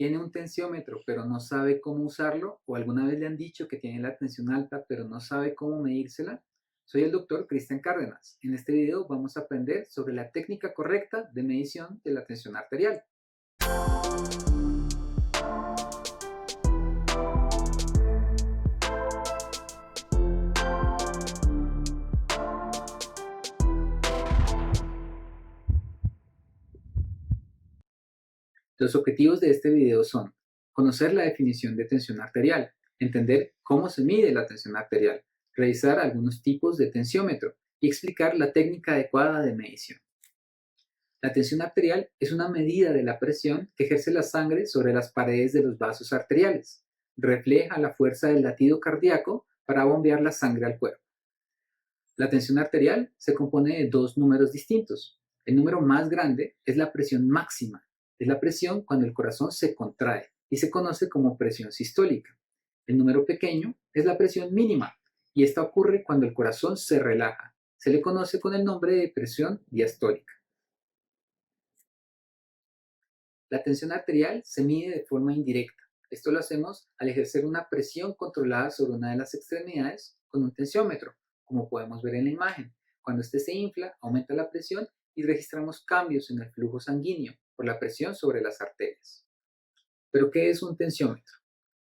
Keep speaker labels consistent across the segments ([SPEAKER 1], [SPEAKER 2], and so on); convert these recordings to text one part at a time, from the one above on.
[SPEAKER 1] ¿Tiene un tensiómetro pero no sabe cómo usarlo? ¿O alguna vez le han dicho que tiene la tensión alta pero no sabe cómo medírsela? Soy el doctor Cristian Cárdenas. En este video vamos a aprender sobre la técnica correcta de medición de la tensión arterial. Los objetivos de este video son conocer la definición de tensión arterial, entender cómo se mide la tensión arterial, revisar algunos tipos de tensiómetro y explicar la técnica adecuada de medición. La tensión arterial es una medida de la presión que ejerce la sangre sobre las paredes de los vasos arteriales. Refleja la fuerza del latido cardíaco para bombear la sangre al cuerpo. La tensión arterial se compone de dos números distintos. El número más grande es la presión máxima. Es la presión cuando el corazón se contrae y se conoce como presión sistólica. El número pequeño es la presión mínima y esta ocurre cuando el corazón se relaja. Se le conoce con el nombre de presión diastólica. La tensión arterial se mide de forma indirecta. Esto lo hacemos al ejercer una presión controlada sobre una de las extremidades con un tensiómetro, como podemos ver en la imagen. Cuando este se infla, aumenta la presión y registramos cambios en el flujo sanguíneo por la presión sobre las arterias. ¿Pero qué es un tensiómetro?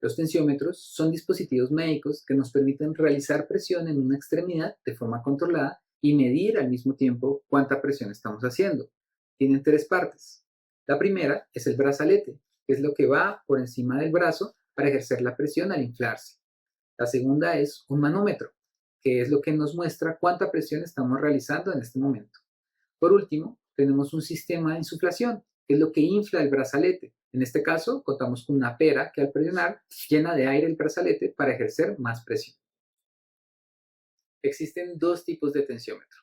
[SPEAKER 1] Los tensiómetros son dispositivos médicos que nos permiten realizar presión en una extremidad de forma controlada y medir al mismo tiempo cuánta presión estamos haciendo. Tienen tres partes. La primera es el brazalete, que es lo que va por encima del brazo para ejercer la presión al inflarse. La segunda es un manómetro, que es lo que nos muestra cuánta presión estamos realizando en este momento. Por último, tenemos un sistema de insuflación, que es lo que infla el brazalete. En este caso, contamos con una pera que al presionar llena de aire el brazalete para ejercer más presión. Existen dos tipos de tensiómetro.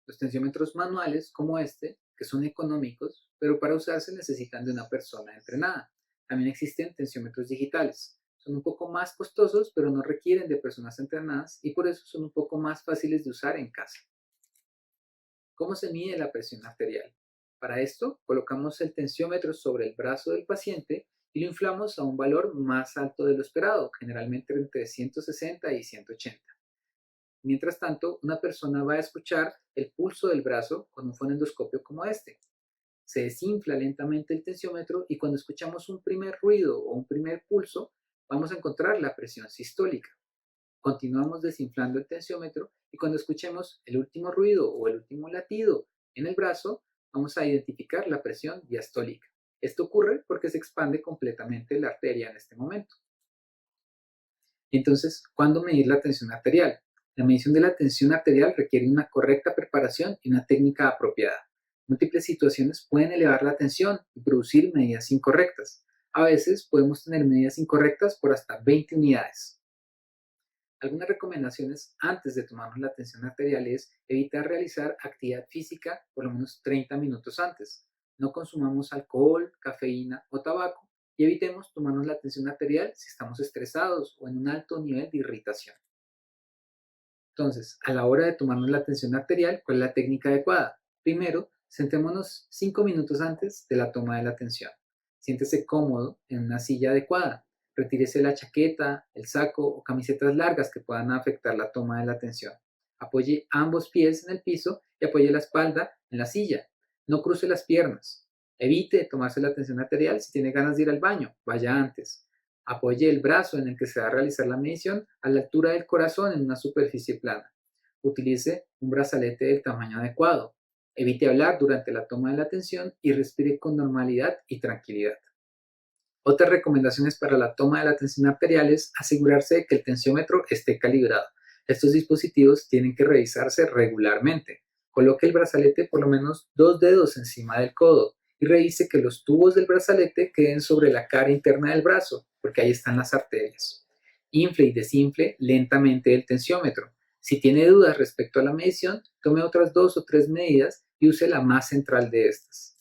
[SPEAKER 1] Los tensiómetros manuales, como este, que son económicos, pero para usarse necesitan de una persona entrenada. También existen tensiómetros digitales. Son un poco más costosos, pero no requieren de personas entrenadas y por eso son un poco más fáciles de usar en casa. ¿Cómo se mide la presión arterial? Para esto, colocamos el tensiómetro sobre el brazo del paciente y lo inflamos a un valor más alto de lo esperado, generalmente entre 160 y 180. Mientras tanto, una persona va a escuchar el pulso del brazo con un fonendoscopio como este. Se desinfla lentamente el tensiómetro y cuando escuchamos un primer ruido o un primer pulso, vamos a encontrar la presión sistólica. Continuamos desinflando el tensiómetro y cuando escuchemos el último ruido o el último latido en el brazo, vamos a identificar la presión diastólica. Esto ocurre porque se expande completamente la arteria en este momento. Entonces, ¿cuándo medir la tensión arterial? La medición de la tensión arterial requiere una correcta preparación y una técnica apropiada. Múltiples situaciones pueden elevar la tensión y producir medidas incorrectas. A veces podemos tener medidas incorrectas por hasta 20 unidades. Algunas recomendaciones antes de tomarnos la tensión arterial es evitar realizar actividad física por lo menos 30 minutos antes. No consumamos alcohol, cafeína o tabaco y evitemos tomarnos la tensión arterial si estamos estresados o en un alto nivel de irritación. Entonces, a la hora de tomarnos la tensión arterial, ¿cuál es la técnica adecuada? Primero, sentémonos 5 minutos antes de la toma de la tensión. Siéntese cómodo en una silla adecuada. Retírese la chaqueta, el saco o camisetas largas que puedan afectar la toma de la tensión. Apoye ambos pies en el piso y apoye la espalda en la silla. No cruce las piernas. Evite tomarse la tensión arterial si tiene ganas de ir al baño. Vaya antes. Apoye el brazo en el que se va a realizar la medición a la altura del corazón en una superficie plana. Utilice un brazalete del tamaño adecuado. Evite hablar durante la toma de la tensión y respire con normalidad y tranquilidad. Otras recomendaciones para la toma de la tensión arterial es asegurarse de que el tensiómetro esté calibrado. Estos dispositivos tienen que revisarse regularmente. Coloque el brazalete por lo menos 2 dedos encima del codo y revise que los tubos del brazalete queden sobre la cara interna del brazo, porque ahí están las arterias. Infle y desinfle lentamente el tensiómetro. Si tiene dudas respecto a la medición, tome otras 2 o 3 medidas y use la más central de estas.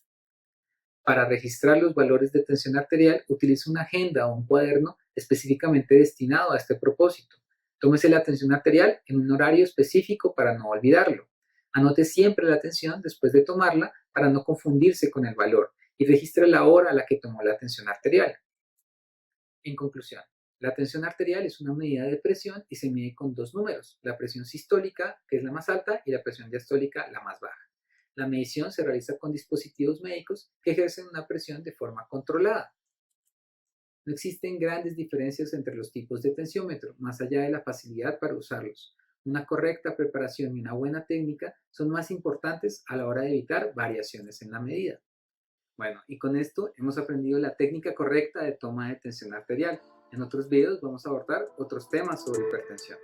[SPEAKER 1] Para registrar los valores de tensión arterial, utilice una agenda o un cuaderno específicamente destinado a este propósito. Tómese la tensión arterial en un horario específico para no olvidarlo. Anote siempre la tensión después de tomarla para no confundirse con el valor y registre la hora a la que tomó la tensión arterial. En conclusión, la tensión arterial es una medida de presión y se mide con dos números, la presión sistólica, que es la más alta, y la presión diastólica, la más baja. La medición se realiza con dispositivos médicos que ejercen una presión de forma controlada. No existen grandes diferencias entre los tipos de tensiómetro, más allá de la facilidad para usarlos. Una correcta preparación y una buena técnica son más importantes a la hora de evitar variaciones en la medida. Bueno, y con esto hemos aprendido la técnica correcta de toma de tensión arterial. En otros videos vamos a abordar otros temas sobre hipertensión.